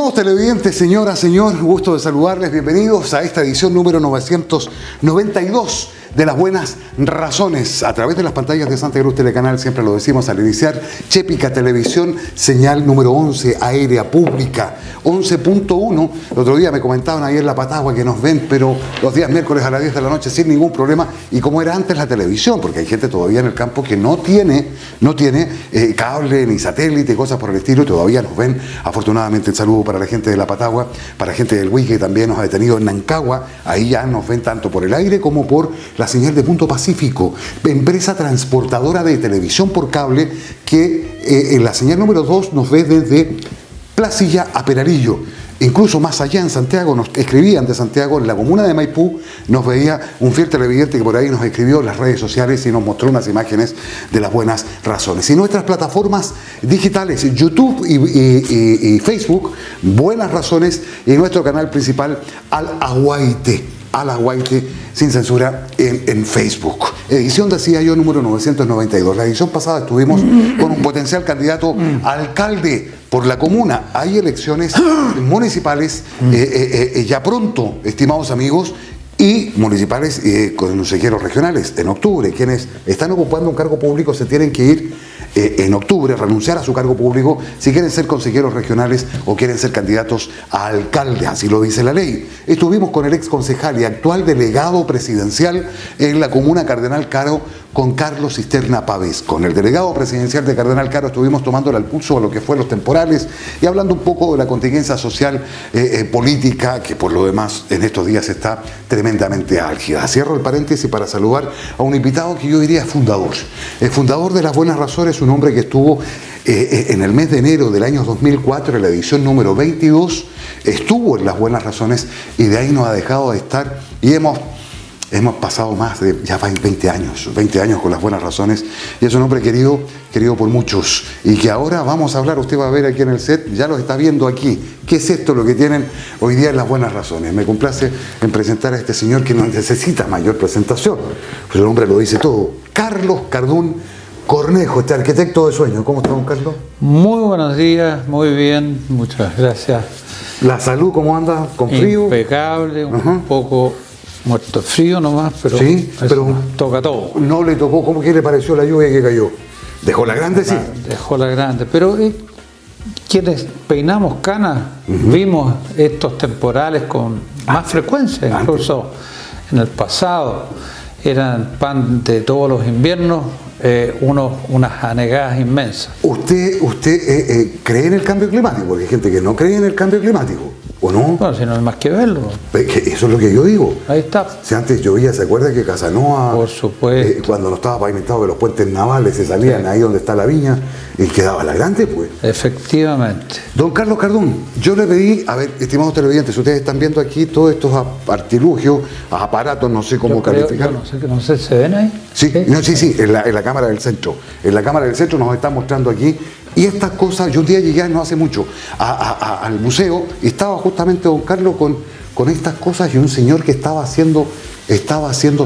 Estimados televidentes, señora, señor, gusto de saludarles. Bienvenidos a esta edición número 992 de Las Buenas Razones, a través de las pantallas de Santa Cruz Telecanal, siempre lo decimos al iniciar, Chepica Televisión, señal número 11, aérea pública, 11.1. El otro día me comentaban ahí en La Patagua que nos ven, pero los días miércoles a las 10 de la noche sin ningún problema, y como era antes la televisión, porque hay gente todavía en el campo que no tiene cable ni satélite, cosas por el estilo, y todavía nos ven. Afortunadamente, el saludo para la gente de La Patagua, para la gente del Wiki, que también nos ha detenido en Nancagua. Ahí ya nos ven tanto por el aire como por la señal de Punto Pacífico, empresa transportadora de televisión por cable, que en la señal número 2 nos ve desde Placilla a Peralillo. Incluso más allá en Santiago, nos escribían de Santiago, en la comuna de Maipú, nos veía un fiel televidente que por ahí nos escribió en las redes sociales y nos mostró unas imágenes de Las Buenas Razones. Y nuestras plataformas digitales, YouTube y Facebook, Buenas Razones, y nuestro canal principal, Al Aguaite, sin censura, en Facebook. Edición, decía yo, número 992. La edición pasada estuvimos con un potencial candidato a alcalde por la comuna. Hay elecciones municipales ya pronto, estimados amigos, y municipales con consejeros regionales en octubre. Quienes están ocupando un cargo público se tienen que ir en octubre, renunciar a su cargo público si quieren ser consejeros regionales o quieren ser candidatos a alcalde, así lo dice la ley. Estuvimos con el ex concejal y actual delegado presidencial en la comuna Cardenal Caro, con Carlos Cisterna Pavés. Con el delegado presidencial de Cardenal Caro estuvimos tomándole el pulso a lo que fue los temporales y hablando un poco de la contingencia social, política, que por lo demás en estos días está tremendamente álgida. Cierro el paréntesis para saludar a un invitado que yo diría es fundador. El fundador de Las Buenas Razones, un hombre que estuvo en el mes de enero del año 2004, en la edición número 22, estuvo en Las Buenas Razones y de ahí no ha dejado de estar, y hemos pasado más de ya 20 años con Las Buenas Razones, y es un hombre querido por muchos, y que ahora vamos a hablar, usted va a ver aquí en el set, ya lo está viendo aquí, qué es esto lo que tienen hoy día en Las Buenas Razones. Me complace en presentar a este señor que no necesita mayor presentación, pues el hombre lo dice todo, Carlos Cardún Cornejo, este arquitecto de sueños. ¿Cómo está, don Carlos? Muy buenos días, muy bien, muchas gracias. ¿La salud cómo anda? ¿Con frío? Impecable, un poco muerto de frío nomás, pero, sí, pero toca todo. No le tocó, ¿cómo que le pareció la lluvia que cayó? ¿Dejó la grande? Sí. Dejó la grande, pero quienes peinamos canas, vimos estos temporales con más frecuencia, incluso en el pasado. Eran pan de todos los inviernos, unas anegadas inmensas. ¿Usted cree en el cambio climático? Porque hay gente que no cree en el cambio climático, ¿o no? Bueno, si no hay más que verlo. Eso es lo que yo digo. Ahí está. Si antes llovía, ¿se acuerda que Casanova, por supuesto, cuando no estaba pavimentado, que los puentes navales se salían ahí donde está la viña y quedaba la grande, pues? Efectivamente. Don Carlos Cardún, yo le pedí, a ver, estimados televidentes, ustedes están viendo aquí todos estos artilugios, aparatos, no sé cómo calificarlos. No sé, ¿se ven ahí? Sí, sí, en la cámara del centro. En la cámara del centro nos están mostrando aquí. Y estas cosas, yo un día llegué no hace mucho al museo y estaba justamente don Carlos con estas cosas y un señor que estaba haciendo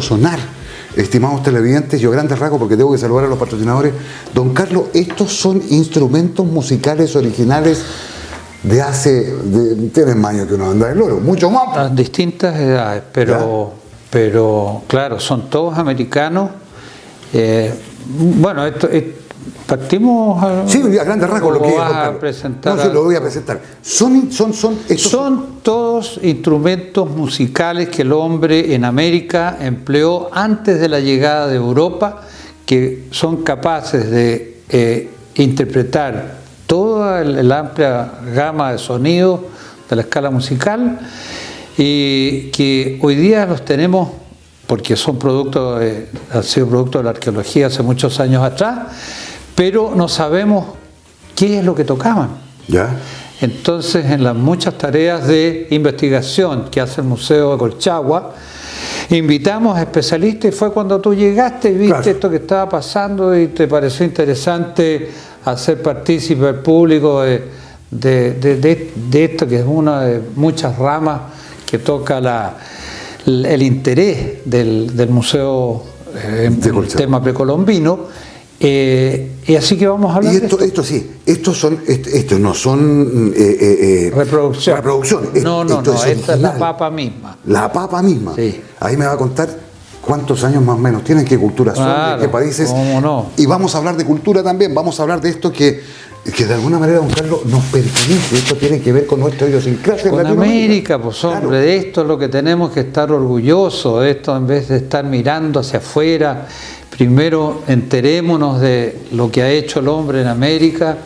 sonar. Estimados televidentes, yo grandes rasgos porque tengo que saludar a los patrocinadores. Don Carlos, estos son instrumentos musicales originales tienen más años que uno anda del oro, mucho más. A distintas edades, pero claro, son todos americanos. Bueno, partimos sí, a grandes rasgos lo que vas a presentar. No, sí, lo voy a presentar. Son todos instrumentos musicales que el hombre en América empleó antes de la llegada de Europa, que son capaces de interpretar toda la amplia gama de sonidos de la escala musical, y que hoy día los tenemos porque han sido producto de la arqueología hace muchos años atrás, pero no sabemos qué es lo que tocaban. ¿Ya? Entonces, en las muchas tareas de investigación que hace el Museo de Colchagua, invitamos a especialistas, y fue cuando tú llegaste y viste esto que estaba pasando y te pareció interesante hacer partícipe al público de esto, que es una de muchas ramas que toca el interés del museo en el tema precolombino. Y así que vamos a hablar y de esto. estos no son reproducción. No, esta es la papa misma. La papa misma. Sí. Ahí me va a contar cuántos años más o menos tienen, qué culturas son, de qué países. ¿Cómo no? Y vamos a hablar de cultura también, vamos a hablar de esto que de alguna manera, don Carlos, nos pertenece. Esto tiene que ver con nuestra idiosincrasia. Con América, pues hombre, claro. De esto es lo que tenemos que estar orgullosos, de esto en vez de estar mirando hacia afuera. Primero enterémonos de lo que ha hecho el hombre en América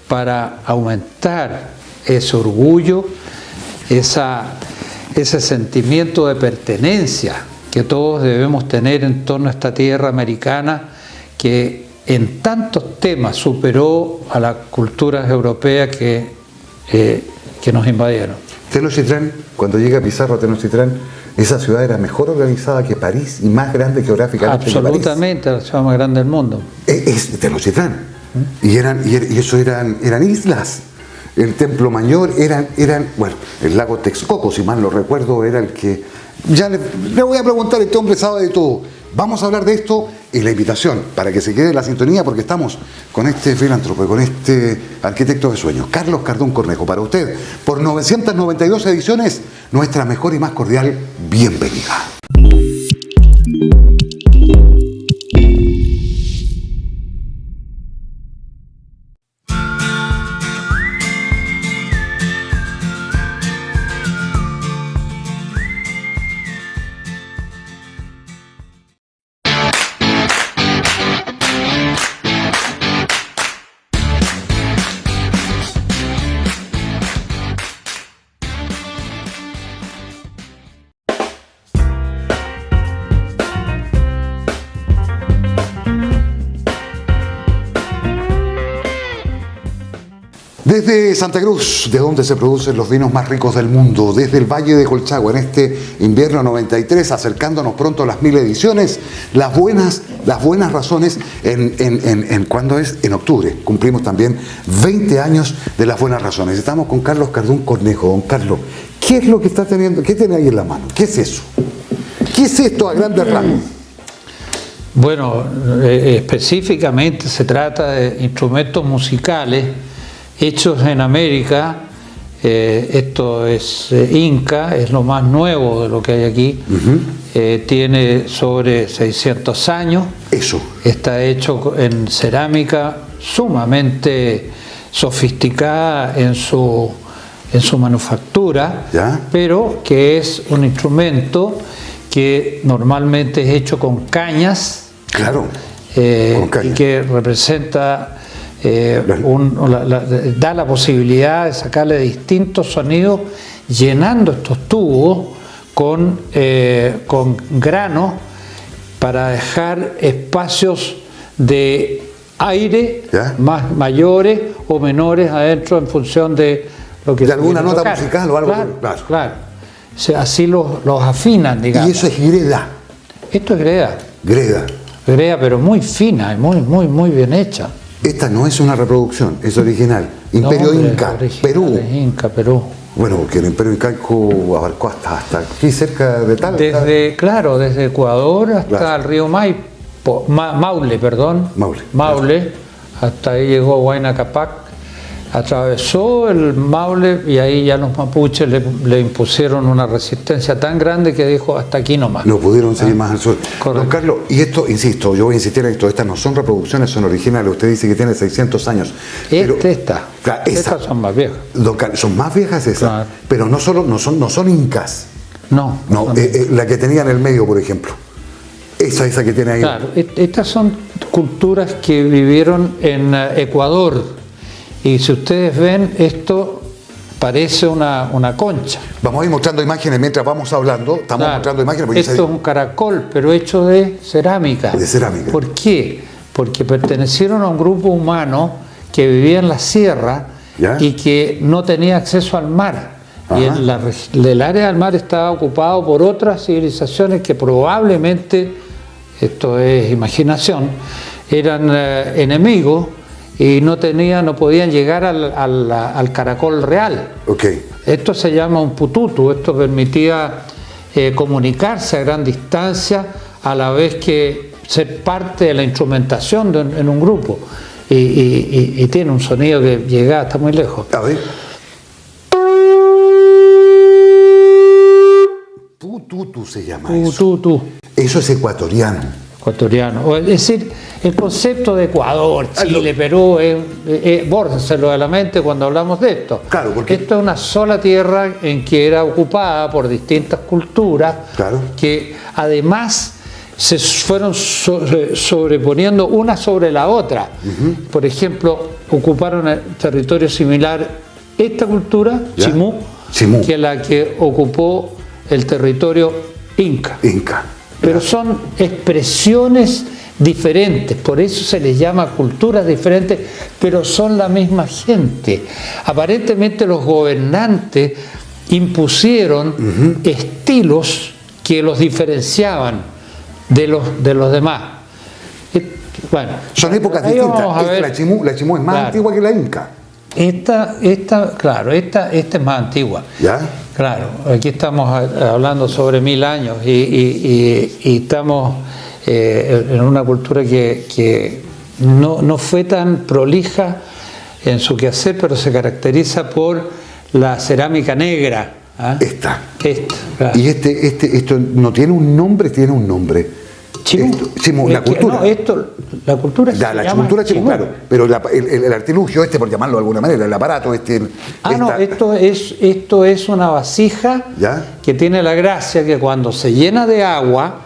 para aumentar ese orgullo, ese sentimiento de pertenencia que todos debemos tener en torno a esta tierra americana que en tantos temas superó a las culturas europeas que nos invadieron. Tenochtitlán, cuando llega Pizarro a Tenochtitlán, esa ciudad era mejor organizada que París y más grande geográficamente. Absolutamente, la ciudad más grande del mundo. Es Tenochtitlán. Y eso eran islas. El Templo Mayor bueno, el lago Texcoco, si mal no recuerdo, era el que... Ya le voy a preguntar, este hombre sabe de todo. Vamos a hablar de esto y la invitación para que se quede en la sintonía, porque estamos con este filántropo, con este arquitecto de sueños, Carlos Cardún Cornejo. Para usted, por 992 ediciones, nuestra mejor y más cordial bienvenida. Desde Santa Cruz, de donde se producen los vinos más ricos del mundo, desde el Valle de Colchagua, en este invierno 93, acercándonos pronto a las 1000 ediciones, las buenas razones, ¿cuándo es? En octubre, cumplimos también 20 años de las buenas razones. Estamos con Carlos Cardún Cornejo. Don Carlos, ¿qué es lo que está teniendo? ¿Qué tiene ahí en la mano? ¿Qué es eso? ¿Qué es esto a grandes rasgos? Bueno, específicamente se trata de instrumentos musicales hechos en América. Esto es Inca, es lo más nuevo de lo que hay aquí. Tiene sobre 600 años. Eso. Está hecho en cerámica sumamente sofisticada en su manufactura, ¿ya? Pero que es un instrumento que normalmente es hecho con cañas. Claro. Con cañas. Y que representa... da la posibilidad de sacarle distintos sonidos llenando estos tubos con grano para dejar espacios de aire mayores o menores adentro en función de lo que... ¿De alguna nota musical o algo? Claro. O sea, así los afinan, digamos. ¿Y eso es greda? Esto es greda. Greda, pero muy fina y muy bien hecha. Esta no es una reproducción, es original. Imperio Inca, Perú. Inca, Perú. Bueno, porque el Imperio Incaico abarcó hasta aquí cerca de Talca. Desde Ecuador hasta el río Maule, hasta ahí llegó Huayna Capac. Atravesó el Maule y ahí ya los mapuches le impusieron una resistencia tan grande que dijo hasta aquí nomás. No pudieron seguir más al sur. Correcto. Don Carlos, y esto, insisto, yo voy a insistir en esto, estas no son reproducciones, son originales. Usted dice que tiene 600 años. Estas son más viejas. Don Carlos, son más viejas esas, claro. Pero no son incas. No. La que tenía en el medio, por ejemplo. Esa que tiene ahí. Claro, estas son culturas que vivieron en Ecuador. Y si ustedes ven, esto parece una concha. Vamos a ir mostrando imágenes mientras vamos hablando. Estamos mostrando imágenes. Esto es un caracol, pero hecho de cerámica. De cerámica. ¿Por qué? Porque pertenecieron a un grupo humano que vivía en la sierra y que no tenía acceso al mar. Ajá. Y el área del mar estaba ocupado por otras civilizaciones que probablemente, esto es imaginación, eran enemigos. Y no podían llegar al caracol real. Okay. Esto se llama un pututu. Esto permitía comunicarse a gran distancia a la vez que ser parte de la instrumentación en un grupo. Y tiene un sonido que llega hasta muy lejos. A ver. Tú se llama eso. Eso es ecuatoriano. Ecuatoriano. Es decir, el concepto de Ecuador, Chile, Perú, bórrenselo de la mente cuando hablamos de esto. Claro, porque esto es una sola tierra en que era ocupada por distintas culturas, claro, que además se fueron sobreponiendo una sobre la otra. Por ejemplo, ocuparon el territorio similar esta cultura, Chimú, que la que ocupó el territorio Inca. Pero son expresiones diferentes, por eso se les llama culturas diferentes, pero son la misma gente. Aparentemente los gobernantes impusieron estilos que los diferenciaban de los demás. Bueno, son épocas distintas. La Chimú es más antigua que la Inca. Esta es más antigua. ¿Ya? Claro, aquí estamos hablando sobre 1000 años y estamos en una cultura que no fue tan prolija en su quehacer, pero se caracteriza por la cerámica negra. Esta. Claro. Y esto no tiene un nombre, tiene un nombre. Chimú, la cultura. La cultura la cultura Chimú, claro. Pero el artilugio por llamarlo de alguna manera, el aparato esto es una vasija, ¿ya?, que tiene la gracia que cuando se llena de agua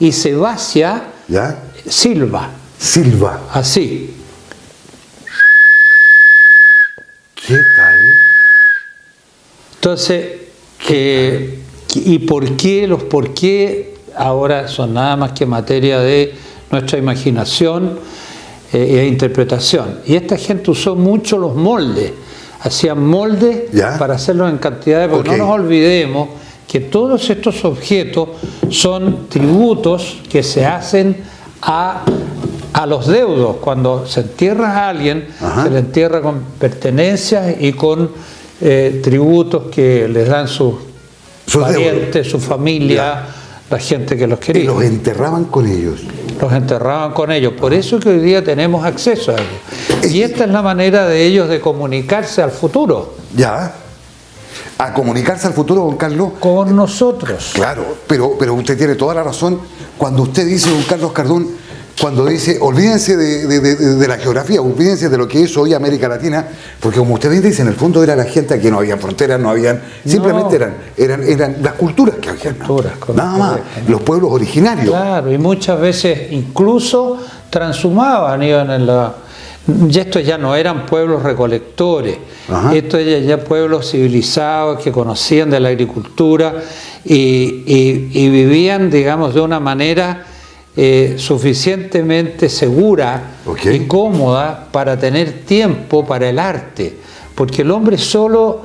y se vacía, ¿ya?, silba. Así. ¿Qué tal? Entonces, ¿y por qué? Los por qué ahora son nada más que materia de nuestra imaginación e interpretación. Y esta gente usó mucho los moldes, hacían moldes para hacerlos en cantidades, porque no nos olvidemos que todos estos objetos son tributos que se hacen a los deudos. Cuando se entierra a alguien, se le entierra con pertenencias y con tributos que les dan sus parientes, su familia, la gente que los quería. Y los enterraban con ellos. Por eso que hoy día tenemos acceso a ellos. Y esta es la manera de ellos de comunicarse al futuro. Ya. A comunicarse al futuro, don Carlos. Con nosotros. Claro, pero usted tiene toda la razón cuando usted dice, don Carlos Cardón, cuando dice, olvídense de la geografía, olvídense de lo que es hoy América Latina, porque como usted bien dice, en el fondo era la gente aquí, no había fronteras, simplemente eran las culturas que había. Nada más, los pueblos originarios. Claro, y muchas veces incluso transhumaban, iban en la... Y estos ya no eran pueblos recolectores, estos ya pueblos civilizados que conocían de la agricultura y vivían, digamos, de una manera suficientemente segura y cómoda para tener tiempo para el arte, porque el hombre solo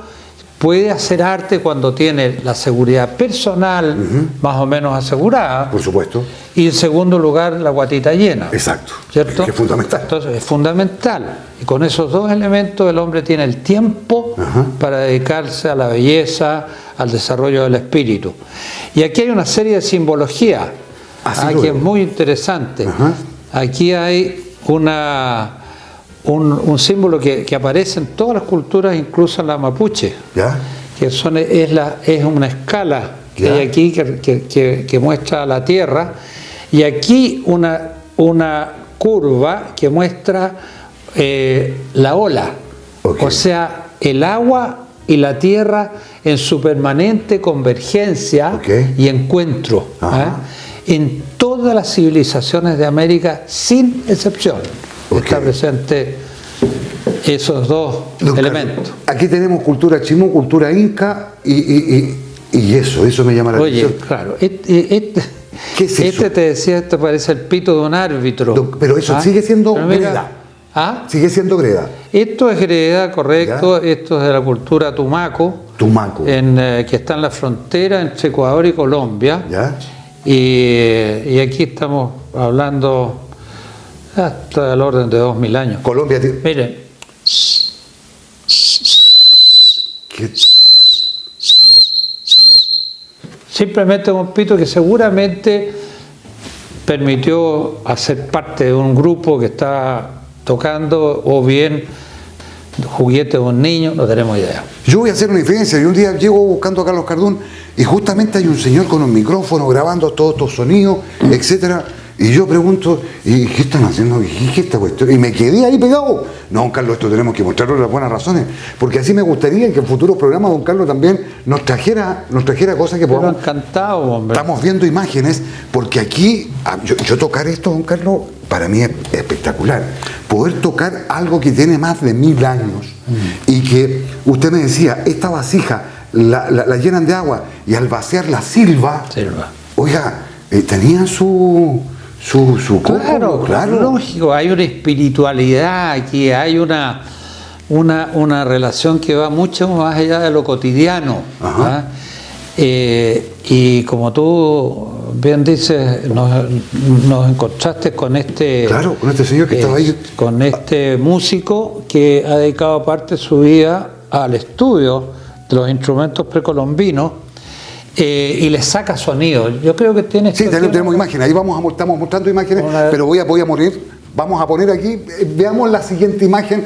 puede hacer arte cuando tiene la seguridad personal más o menos asegurada, por supuesto, y en segundo lugar la guatita llena. Exacto. ¿Cierto? Es fundamental. Entonces es fundamental, y con esos dos elementos el hombre tiene el tiempo para dedicarse a la belleza, al desarrollo del espíritu. Y aquí hay una serie de simbología que es muy interesante. Aquí hay un símbolo que aparece en todas las culturas, incluso en la mapuche, que es una escala que hay aquí que muestra la tierra, y aquí una curva que muestra la ola, o sea, el agua y la tierra en su permanente convergencia y encuentro. En todas las civilizaciones de América, sin excepción, está presente esos dos elementos. Aquí tenemos cultura Chimú, cultura inca y eso me llama la atención. Oye, claro, ¿qué es eso? Te decía, esto parece el pito de un árbitro. Pero eso sigue siendo greda. Sigue siendo greda. Esto es greda, correcto. Esto es de la cultura Tumaco. Que está en la frontera entre Ecuador y Colombia. Y aquí estamos hablando hasta el orden de 2000 años. Colombia. Miren. Simplemente un pito que seguramente permitió hacer parte de un grupo que está tocando, o bien juguete de un niño, no tenemos idea. Yo voy a hacer una diferencia. Yo un día llego buscando a Carlos Cardún y justamente hay un señor con un micrófono grabando todos estos sonidos, etcétera. Y yo pregunto, ¿y qué están haciendo? ¿Qué es esta cuestión? Y me quedé ahí pegado. No, don Carlos, esto tenemos que mostrarle las buenas razones. Porque así me gustaría que en futuros programas don Carlos también nos trajera cosas que podamos... Pero encantado, hombre. Estamos viendo imágenes, porque aquí, yo tocar esto, don Carlos, para mí es espectacular. Poder tocar algo que tiene más de 1000 años y que, usted me decía, esta vasija la llenan de agua y al vaciar la silba. Oiga, tenían su claro, lógico, hay una espiritualidad aquí, hay una relación que va mucho más allá de lo cotidiano. ¿Ah? Y como tú bien dices, nos encontraste con este... Claro, con este señor que estaba ahí. Con este músico que ha dedicado parte de su vida al estudio de los instrumentos precolombinos. Y le saca sonido. Yo creo que tiene... Sí, tenemos imágenes. Ahí estamos mostrando imágenes, pero voy a morir. Vamos a poner aquí, veamos la siguiente imagen.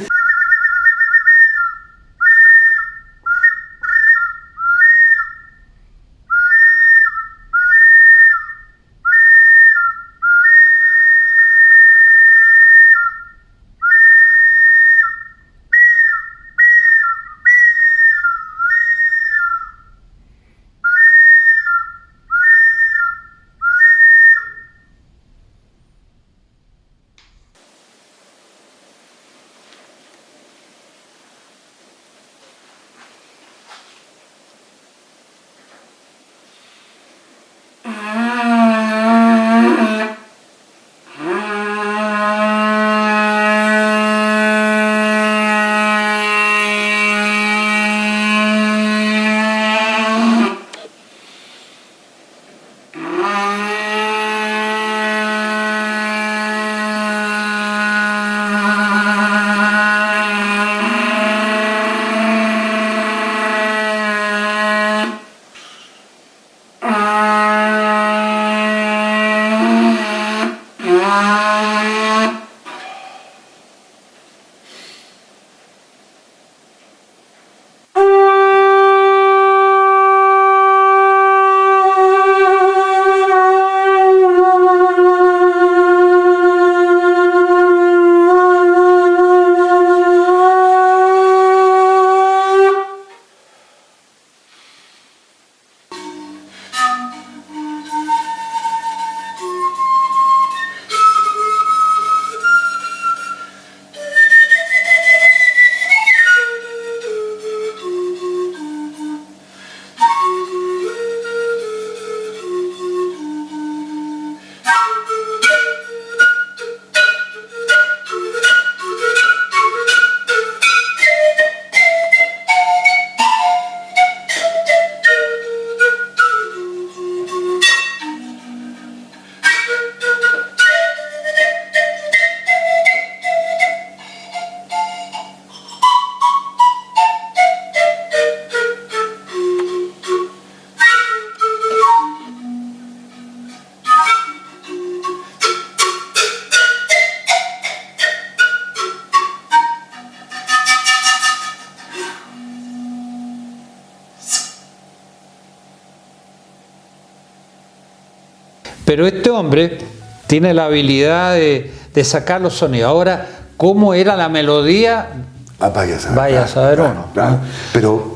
Pero este hombre tiene la habilidad de sacar los sonidos. Ahora, ¿cómo era la melodía? Vaya a saber uno. Claro.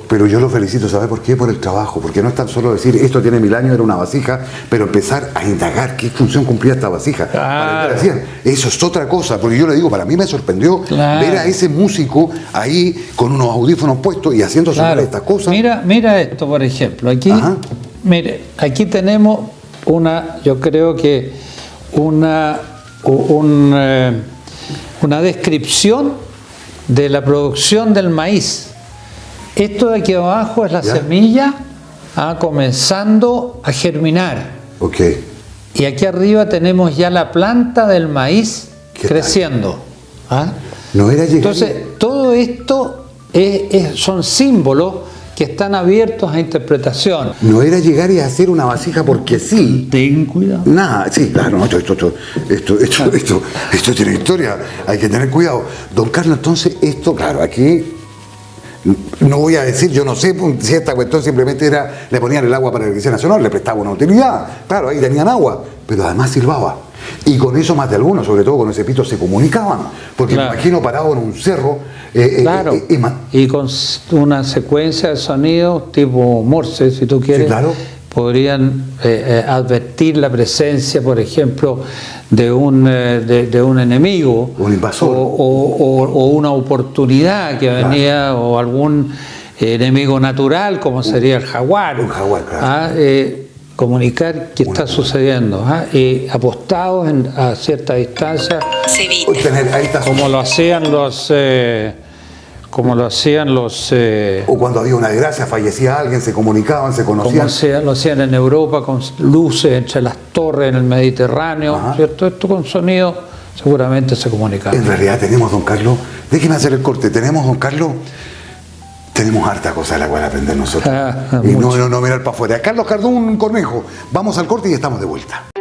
Pero yo lo felicito, ¿sabes por qué? Por el trabajo, porque no es tan solo decir esto tiene 1000 años, era una vasija, pero empezar a indagar qué función cumplía esta vasija. Claro. Eso es otra cosa, porque yo le digo, para mí me sorprendió ver a ese músico ahí con unos audífonos puestos y haciendo sonar estas cosas. Mira esto, por ejemplo, aquí, mire, aquí tenemos yo creo que una descripción de la producción del maíz. Esto de aquí abajo es la semilla comenzando a germinar. Okay. Y aquí arriba tenemos ya la planta del maíz creciendo. No era llegar. Entonces, todo esto son símbolos que están abiertos a interpretación. No era llegar y hacer una vasija porque sí. Ten cuidado. Nada, sí, claro, no, esto tiene historia, hay que tener cuidado. Don Carlos, entonces, esto, claro, aquí no voy a decir, yo no sé si esta cuestión simplemente era, le ponían el agua para la Iglesia Nacional, le prestaba una utilidad, claro, ahí tenían agua, pero además silbaba. Y con eso más de algunos, sobre todo con ese pito, se comunicaban, porque me imagino parado en un cerro. Claro, y con una secuencia de sonidos tipo Morse, si tú quieres, sí, claro, podrían advertir la presencia, por ejemplo, de un enemigo, un invasor, o una oportunidad que venía, o algún enemigo natural, como sería el jaguar. Un jaguar, claro. Comunicar qué está sucediendo, apostados a cierta distancia, como lo hacían los o cuando había una desgracia, fallecía alguien, se comunicaban, se conocían. Como lo hacían en Europa, con luces entre las torres en el Mediterráneo, ¿cierto? Esto con sonido seguramente se comunicaba. En realidad tenemos, don Carlos, déjeme hacer el corte, tenemos, don Carlos, tenemos harta cosa de la cual aprender nosotros. Y no mirar para afuera. Carlos Cardún Cornejo, vamos al corte y estamos de vuelta.